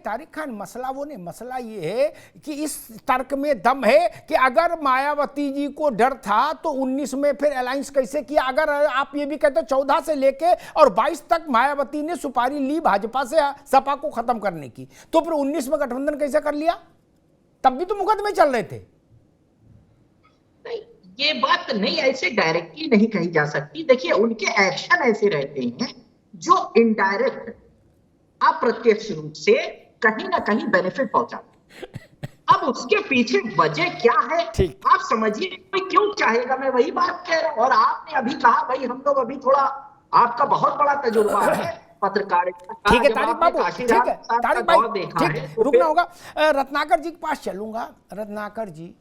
तारिक खान, मसला वो नहीं, मसला ये है कि इस तर्क में दम है कि अगर मायावती जी को डर था तो 19 में फिर अलायंस कैसे किया? अगर आप ये भी कहते 14 से लेके और 22 तक मायावती ने सुपारी ली भाजपा से सपा को खत्म करने की, तो फिर 19 में गठबंधन कैसे कर लिया? तब भी तो मुकदमे चल रहे थे। नहीं, ये बात नहीं, ऐसे डायरेक्टली नहीं कही जा सकती। देखिए, उनके एक्शन ऐसे रहते हैं जो इनडायरेक्ट, अप्रत्यक्ष रूप से कहीं ना कहीं बेनिफिट पहुंचाते हैं। अब उसके पीछे वजह क्या है आप समझिए, कोई क्यों चाहेगा? मैं वही बात कह रहा हूं। और आपने अभी कहा भाई हम लोग अभी थोड़ा, आपका बहुत बड़ा तजुर्बा है पत्रकारिता। ठीक है तारिक बाबू, ठीक है तारिक भाई, ठीक, रुकना होगा। रत्नाकर जी के पास चलूंगा। रत्नाकर जी,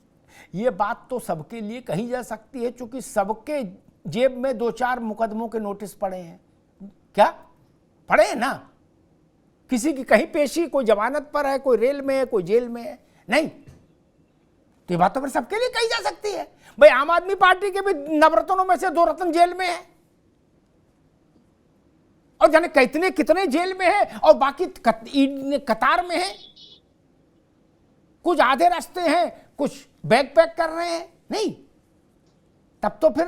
ये बात तो सबके लिए कही जा सकती है, क्योंकि सबके जेब में 2-4 मुकदमों के नोटिस पड़े हैं। क्या पड़े हैं ना? किसी की कहीं पेशी, कोई जमानत पर है, कोई रेल में है, कोई जेल में है। नहीं, तो ये बात तो फिर सबके लिए कही जा सकती है। भाई आम आदमी पार्टी के भी नवरत्नों में से 2 रत्न जेल में है, और जाने कितने कितने जेल में है, और बाकी कतार में है। कुछ आधे रास्ते हैं, कुछ बैग पैक कर रहे हैं। नहीं, तब तो फिर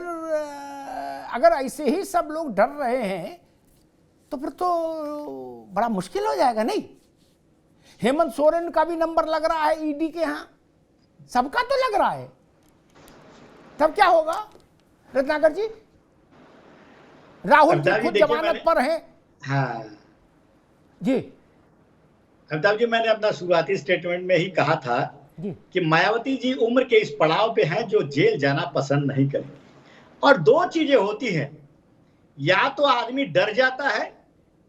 अगर ऐसे ही सब लोग डर रहे हैं तो फिर तो बड़ा मुश्किल हो जाएगा। नहीं, हेमंत सोरेन का भी नंबर लग रहा है ईडी के यहां, सबका तो लग रहा है। तब क्या होगा रत्नाकर जी? राहुल जी खुद जमानत पर हैं। हाँ जी अमिताभ जी, मैंने अपना शुरुआती स्टेटमेंट में ही कहा था कि मायावती जी उम्र के इस पड़ाव पे हैं जो जेल जाना पसंद नहीं करेंगे। और 2 चीजें होती हैं, या तो आदमी डर जाता है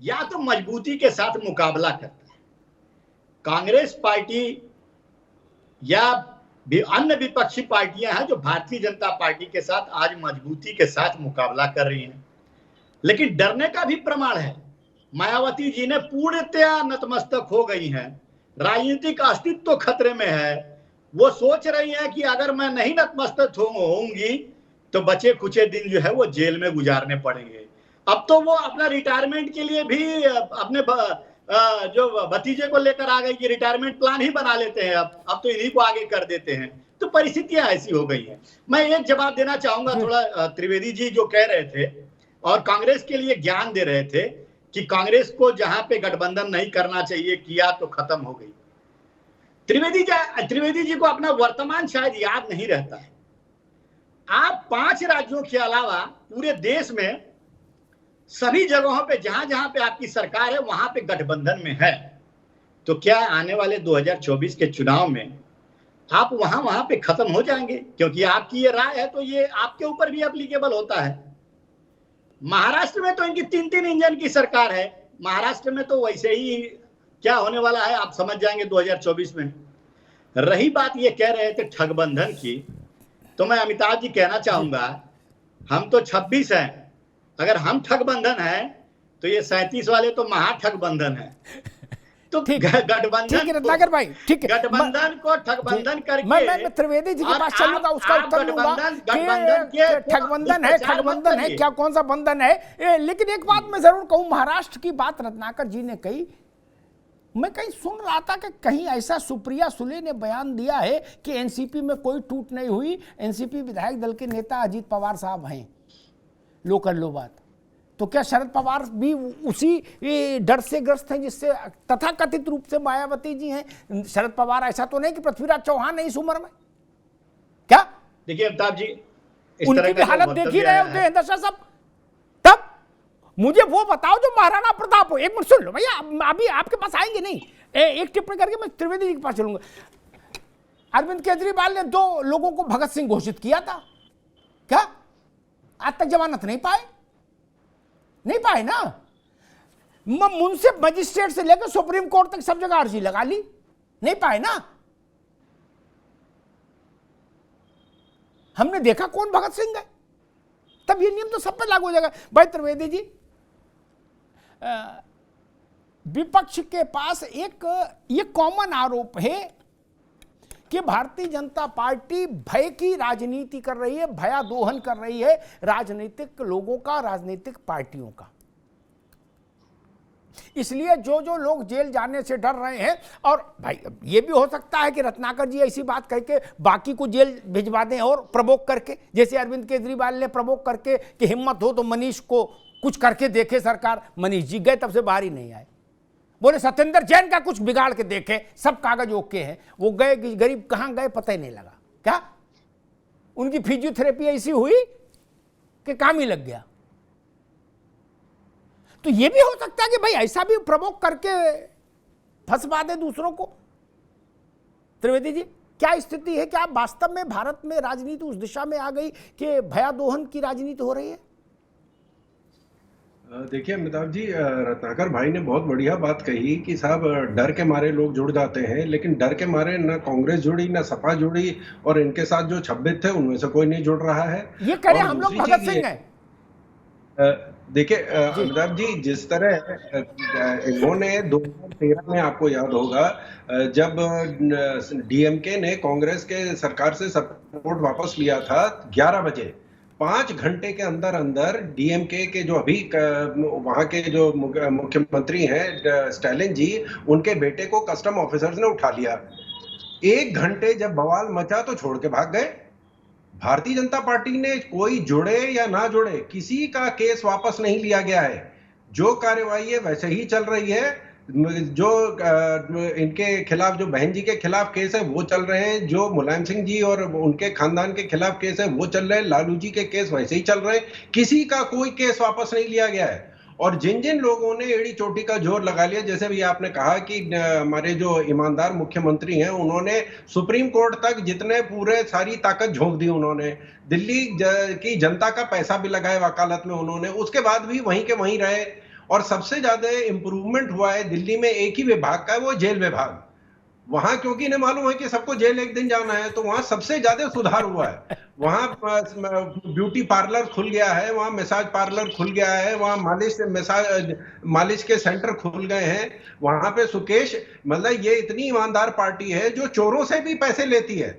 या तो मजबूती के साथ मुकाबला करता है। कांग्रेस पार्टी या भी अन्य विपक्षी पार्टियां हैं जो भारतीय जनता पार्टी के साथ आज मजबूती के साथ मुकाबला कर रही हैं, लेकिन डरने का भी प्रमाण है। मायावती जी ने पूर्णतया नतमस्तक हो गई हैं, राजनीतिक अस्तित्व तो खतरे में है। वो सोच रही हैं कि अगर मैं नहीं नतमस्तक होंगी तो बचे कुछ दिन जो है वो जेल में गुजारने पड़ेंगे। अब तो वो अपना रिटायरमेंट के लिए भी अपने जो भतीजे को लेकर आ गई कि रिटायरमेंट प्लान ही बना लेते हैं, अब तो इन्हीं को आगे कर देते हैं। तो परिस्थितियां ऐसी हो गई हैं। मैं एक जवाब देना चाहूंगा थोड़ा, त्रिवेदी जी जो कह रहे थे और कांग्रेस के लिए ज्ञान दे रहे थे कि कांग्रेस को जहां पे गठबंधन नहीं करना चाहिए किया तो खत्म हो गई। त्रिवेदी जी को अपना वर्तमान शायद याद नहीं रहता है। आप 5 राज्यों के अलावा पूरे देश में सभी जगहों पे जहां जहां पे आपकी सरकार है वहां पे गठबंधन में है। तो क्या आने वाले 2024 के चुनाव में आप वहां पे खत्म हो जाएंगे? क्योंकि आपकी ये राय है तो ये आपके ऊपर भी एप्लीकेबल होता है। महाराष्ट्र में तो इनकी 3 इंजन की सरकार है। महाराष्ट्र में तो वैसे ही क्या होने वाला है आप समझ जाएंगे 2024 में। रही बात ये कह रहे थे ठगबंधन की, तो मैं अमिताभ जी कहना चाहूंगा, हम तो 26 हैं। अगर हम ठगबंधन है तो ये 37 वाले तो महाठगबंधन है। तो गठबंधन, रत्नाकर भाई, ठीक है, गठबंधन को ठगबंधन करके मैं त्रिवेदी जी के पास चलूंगा, उसका उत्तर दूंगा कि ठगबंधन है, ठगबंधन है क्या, कौन सा बंधन है। लेकिन एक बात मैं जरूर कहूं, महाराष्ट्र की बात रत्नाकर जी ने कही, मैं कहीं सुन रहा था कि कहीं ऐसा सुप्रिया सुले ने बयान दिया है कि एनसीपी में कोई टूट नहीं हुई, एनसीपी विधायक दल के नेता अजीत पवार साहब हैं, लो कर लो बात। तो क्या शरद पवार भी उसी डर से ग्रस्त हैं जिससे तथाकथित रूप से मायावती जी हैं? शरद पवार ऐसा तो नहीं कि पृथ्वीराज चौहान है इस उम्र में? क्या देखिए अमिताभ जी, उनकी भी हालत देख ही रहे होते हैं दशा सब। तब मुझे वो बताओ जो महाराणा प्रताप हो। एक मिनट सुन लो भैया, अभी आपके पास आएंगे नहीं, एक टिप्पणी करके मैं त्रिवेदी जी के पास चलूंगा। अरविंद केजरीवाल ने 2 लोगों को भगत सिंह घोषित किया था, क्या आज तक जमानत नहीं पाए ना। मुंसिफ मजिस्ट्रेट से लेकर सुप्रीम कोर्ट तक सब जगह अर्जी लगा ली, नहीं पाए ना। हमने देखा कौन भगत सिंह है। तब ये नियम तो सब पे लागू हो जाएगा। भाई त्रिवेदी जी, विपक्ष के पास एक ये कॉमन आरोप है कि भारतीय जनता पार्टी भय की राजनीति कर रही है, भयादोहन कर रही है राजनीतिक लोगों का, राजनीतिक पार्टियों का। इसलिए जो जो लोग जेल जाने से डर रहे हैं, और भाई ये भी हो सकता है कि रत्नाकर जी ऐसी बात कह के बाकी को जेल भिजवा दें और प्रवोक करके, जैसे अरविंद केजरीवाल ने प्रवोक करके कि हिम्मत हो तो मनीष को कुछ करके देखे सरकार। मनीष जी गए तब से बाहर ही नहीं आए, बोले सत्येंद्र जैन का कुछ बिगाड़ के देखे, सब कागज ओके हैं। वो गए, गरीब कहाँ गए पता ही नहीं लगा। क्या उनकी फिजियोथेरेपी ऐसी हुई कि काम ही लग गया। तो ये भी हो सकता है कि भाई ऐसा भी प्रवोक करके फंसवा दे दूसरों को। त्रिवेदी जी क्या स्थिति है? क्या वास्तव में भारत में राजनीति उस दिशा में आ गई कि भयादोहन की राजनीति हो रही है? देखिए अमिताभ जी, रत्नाकर भाई ने बहुत बढ़िया बात कही कि साहब डर के मारे लोग जुड़ जाते हैं, लेकिन डर के मारे ना कांग्रेस जुड़ी ना सपा जुड़ी, और इनके साथ जो 26 थे उनमें से कोई नहीं जुड़ रहा है। ये करें हम लोग भगत सिंह हैं। देखिए अमिताभ जी, जिस तरह इन्होंने 2013 में, आपको याद होगा, जब डीएमके ने कांग्रेस के सरकार से सपोर्ट वापस लिया था 11 बजे, 5 घंटे के अंदर अंदर डीएमके के जो अभी वहां के जो मुख्यमंत्री हैं स्टालिन जी, उनके बेटे को कस्टम ऑफिसर्स ने उठा लिया। 1 घंटे जब बवाल मचा तो छोड़ के भाग गए। भारतीय जनता पार्टी ने कोई जुड़े या ना जुड़े किसी का केस वापस नहीं लिया गया है। जो कार्यवाही है वैसे ही चल रही है। जो इनके खिलाफ, जो बहन जी के खिलाफ केस है वो चल रहे हैं, जो मुलायम सिंह जी और उनके खानदान के खिलाफ केस है वो चल रहे हैं, लालू जी के केस वैसे ही चल रहे हैं। किसी का कोई केस वापस नहीं लिया गया है। और जिन जिन लोगों ने एड़ी चोटी का जोर लगा लिया, जैसे भी आपने कहा कि हमारे जो ईमानदार मुख्यमंत्री हैं, उन्होंने सुप्रीम कोर्ट तक जितने पूरे सारी ताकत झोंक दी उन्होंने, दिल्ली की जनता का पैसा भी लगाए वकालत में उन्होंने, उसके बाद भी वहीं के वहीं रहे। और सबसे ज्यादा इंप्रूवमेंट हुआ है दिल्ली में एक ही विभाग का है, वो जेल विभाग। वहां क्योंकि इन्हें मालूम है कि सबको जेल एक दिन जाना है, तो वहां सबसे ज्यादा सुधार हुआ है। वहां ब्यूटी पार्लर खुल गया है, वहां मसाज पार्लर खुल गया है, वहां मालिश के सेंटर खुल गए हैं। वहां पे सुकेश, मतलब ये इतनी ईमानदार पार्टी है जो चोरों से भी पैसे लेती है।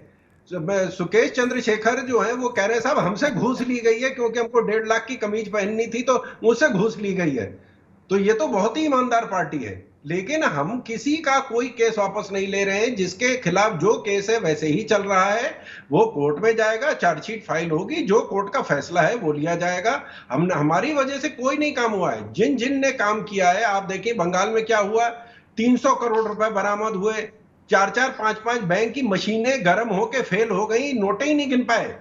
सुकेश चंद्रशेखर जो है वो कह रहे हैं साहब हमसे घूस ली गई है, क्योंकि हमको 1.5 लाख की कमीज पहननी थी तो मुझसे घूस ली गई है। तो ये तो बहुत ही ईमानदार पार्टी है। लेकिन हम किसी का कोई केस वापस नहीं ले रहे हैं। जिसके खिलाफ जो केस है वैसे ही चल रहा है, वो कोर्ट में जाएगा, चार्जशीट फाइल होगी, जो कोर्ट का फैसला है वो लिया जाएगा। हमारी वजह से कोई नहीं काम हुआ है। जिन जिन ने काम किया है, आप देखिए बंगाल में क्या हुआ, 300 करोड़ रुपए बरामद हुए, 4-4, 5-5 बैंक की मशीनें गर्म होके फेल हो गई, नोटें ही नहीं गिन पाए।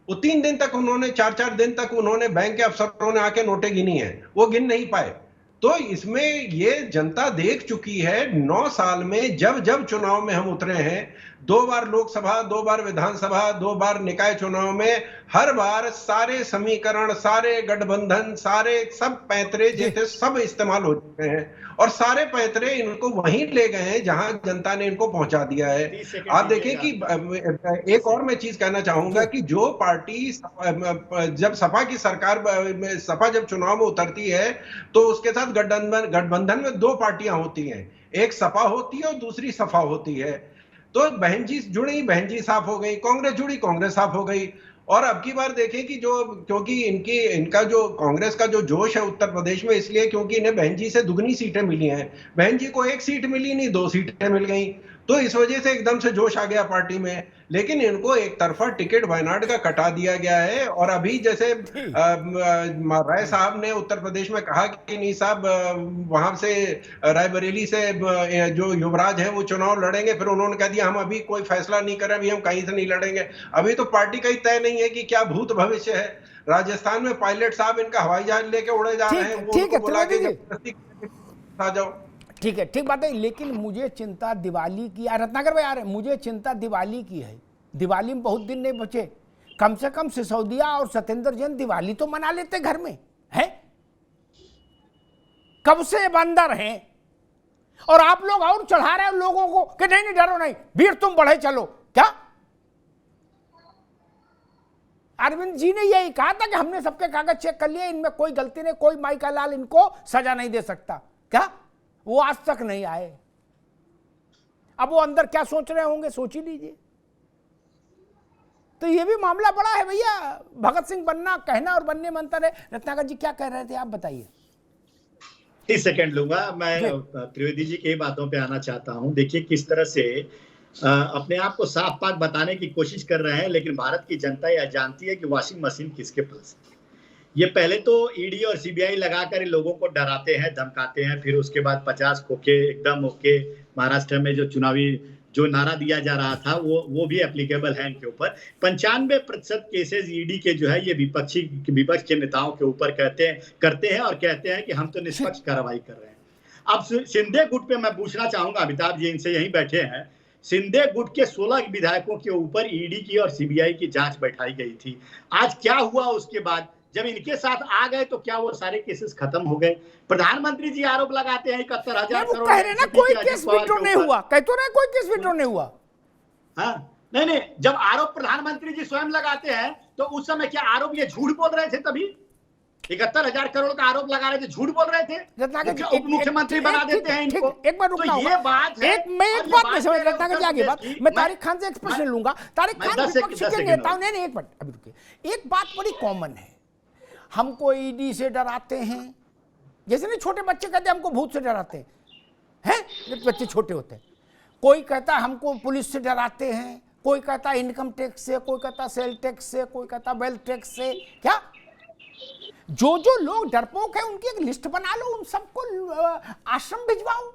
वो 3 दिन तक उन्होंने, 4-4 दिन तक उन्होंने, बैंक के अफसरों ने आके नोटें गिनी है, वो गिन नहीं पाए। तो इसमें ये जनता देख चुकी है 9 साल में, जब जब चुनाव में हम उतरे हैं, 2 बार लोकसभा, 2 बार विधानसभा, 2 बार निकाय चुनाव में, हर बार सारे समीकरण, सारे गठबंधन, सारे सब पैंतरे जैसे सब इस्तेमाल हो चुके हैं, और सारे पैंतरे इनको वहीं ले गए हैं जहां जनता ने इनको पहुंचा दिया है। आप देखिए कि एक और मैं चीज कहना चाहूंगा कि जो पार्टी जब सपा की सरकार, सपा जब चुनाव में उतरती है तो उसके साथ गठबंधन में 2 पार्टियां होती हैं, एक सपा होती है और दूसरी सपा होती है। तो बहन जी जुड़ी, बहन जी साफ हो गई, कांग्रेस जुड़ी, कांग्रेस साफ हो गई। और अब की बार देखें कि जो, क्योंकि इनका जो कांग्रेस का जो जोश है उत्तर प्रदेश में, इसलिए क्योंकि इन्हें बहन जी से दुगनी सीटें मिली हैं। बहन जी को 1 सीट मिली नहीं, 2 सीटें मिल गई, तो इस वजह से एकदम से जोश आ गया पार्टी में। लेकिन इनको एक तरफा टिकट वायनाड का कटा दिया गया है। और अभी जैसे राय साहब ने उत्तर प्रदेश में कहा कि नहीं साहब, वहां से रायबरेली से जो युवराज है वो चुनाव लड़ेंगे, फिर उन्होंने कह दिया हम अभी कोई फैसला नहीं कर रहे, अभी हम कहीं से नहीं लड़ेंगे। अभी तो पार्टी का ही तय नहीं है कि क्या भूत भविष्य है। राजस्थान में पायलट साहब इनका हवाई जहाज लेके उड़े जा रहे हैं, वो बुला के आ जाओ। ठीक है, ठीक बात है। लेकिन मुझे चिंता दिवाली की, रत्नाकर भाई आ रहे हैं, मुझे चिंता दिवाली की है। दिवाली में बहुत दिन नहीं बचे, कम से कम सिसोदिया और सत्येंद्र जैन दिवाली तो मना लेते घर में, है? कब से बंदर हैं और आप लोग और चढ़ा रहे हो लोगों को कि नहीं नहीं डरो नहीं, वीर तुम बढ़े चलो। क्या अरविंद जी ने यही कहा था कि हमने सबके कागज चेक कर लिए, इनमें कोई गलती नहीं, कोई माई का लाल इनको सजा नहीं दे सकता। क्या वो आज तक नहीं आए? अब वो अंदर क्या सोच रहे होंगे सोच ही लीजिए। तो ये भी मामला बड़ा है भैया। भगत सिंह बनना, कहना और बनने में अंतर है। रत्नाकर जी क्या कह रहे थे आप बताइए। 30 सेकंड लूंगा मैं। त्रिवेदी जी की बातों पे आना चाहता हूं। देखिए किस तरह से अपने आप को साफ पाक बताने की कोशिश कर रहे हैं, लेकिन भारत की जनता यह जानती है कि वॉशिंग मशीन किसके पास है। ये पहले तो ईडी और सीबीआई लगाकर लोगों को डराते हैं, धमकाते हैं, फिर उसके बाद 50 खोखे एकदम ओके। महाराष्ट्र में जो चुनावी जो नारा दिया जा रहा था वो भी एप्लीकेबल है इनके ऊपर। 95% केसेस ईडी के जो है ये विपक्ष के नेताओं के ऊपर करते हैं और कहते हैं कि हम तो निष्पक्ष कार्रवाई कर रहे हैं। अब शिंदे गुट पे मैं पूछना चाहूंगा, अमिताभ जी इनसे यहीं बैठे हैं, शिंदे गुट के 16 विधायकों के ऊपर ईडी की और सीबीआई की जांच बैठाई गई थी। आज क्या हुआ उसके बाद? जब इनके साथ आ गए तो क्या वो सारे केसेस खत्म हो गए? प्रधानमंत्री जी आरोप लगाते हैं 71,000 करोड़ कह रहे ना कोई केस विड्रॉ नहीं हुआ, कह तो रहे कोई केस विड्रॉ नहीं हुआ। हाँ नहीं, जब आरोप प्रधानमंत्री जी स्वयं लगाते हैं तो उस समय क्या आरोप ये झूठ बोल रहे थे? तभी 71,000 करोड़ का आरोप लगा रहे थे, झूठ बोल रहे थे। उप मुख्यमंत्री बना देते हैं इनको। एक बार रुकना होगा, मैं एक बात नहीं समझ रत्नाकर जी आगे बात मैं तारिक खान से एक्सप्रेशन लूंगा। तारिक खान विपक्ष के नेताओं ने एक मिनट अभी रुकिए, एक बात बड़ी कॉमन है, हमको ईडी से डराते हैं, जैसे नहीं छोटे बच्चे कहते हैं हमको भूत से डराते हैं, जब बच्चे छोटे होते हैं। कोई कहता है हमको पुलिस से डराते हैं, कोई कहता है इनकम टैक्स से, कोई कहता सेल टैक्स से, कोई कहता वेल्थ टैक्स से। क्या जो लोग डरपोक है उनकी एक लिस्ट बना लो, उन सबको आश्रम भिजवाओ,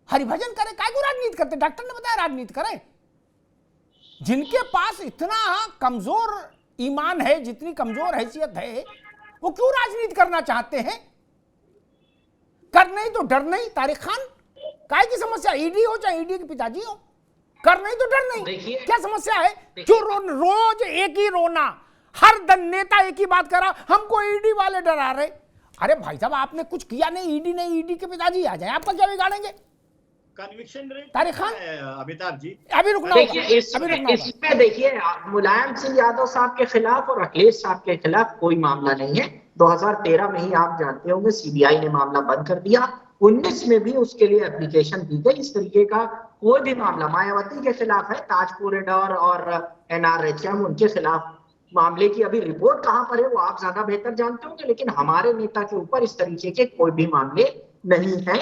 हरिभजन करे। काय को राजनीति करते? डॉक्टर ने बताया राजनीति करें। जिनके पास इतना कमजोर ईमान है, जितनी कमजोर हैसियत है, वो क्यों राजनीति करना चाहते हैं? कर नहीं तो डर नहीं। तारिक खान काय की समस्या? ईडी हो चाहे ईडी के पिताजी हो, कर नहीं तो डर नहीं, क्या समस्या है? क्यों रोज एक ही रोना, हर दिन नेता एक ही बात कर रहा, हमको ईडी वाले डरा रहे। अरे भाई साहब आपने कुछ किया नहीं, ईडी नहीं, ईडी के पिताजी आ जाए, आपका क्या बिगाड़ेंगे? कन्विक्शन रेट तारिक खान, अमिताभ जी अभी रुकना देखिए इसमें देखिए मुलायम सिंह यादव साहब के खिलाफ और अखिलेश साहब के खिलाफ कोई मामला नहीं है। 2013 में ही आप जानते होंगे सीबीआई ने मामला बंद कर दिया। 19 में भी उसके लिए एप्लीकेशन दी गई। इस तरीके का कोई भी मामला मायावती के खिलाफ है, ताज कॉरिडोर और एनआरएचएम, उनके खिलाफ मामले की अभी रिपोर्ट कहां पर है वो आप ज्यादा बेहतर जानते होंगे, लेकिन हमारे नेता के ऊपर इस तरीके के कोई भी मामले नहीं है।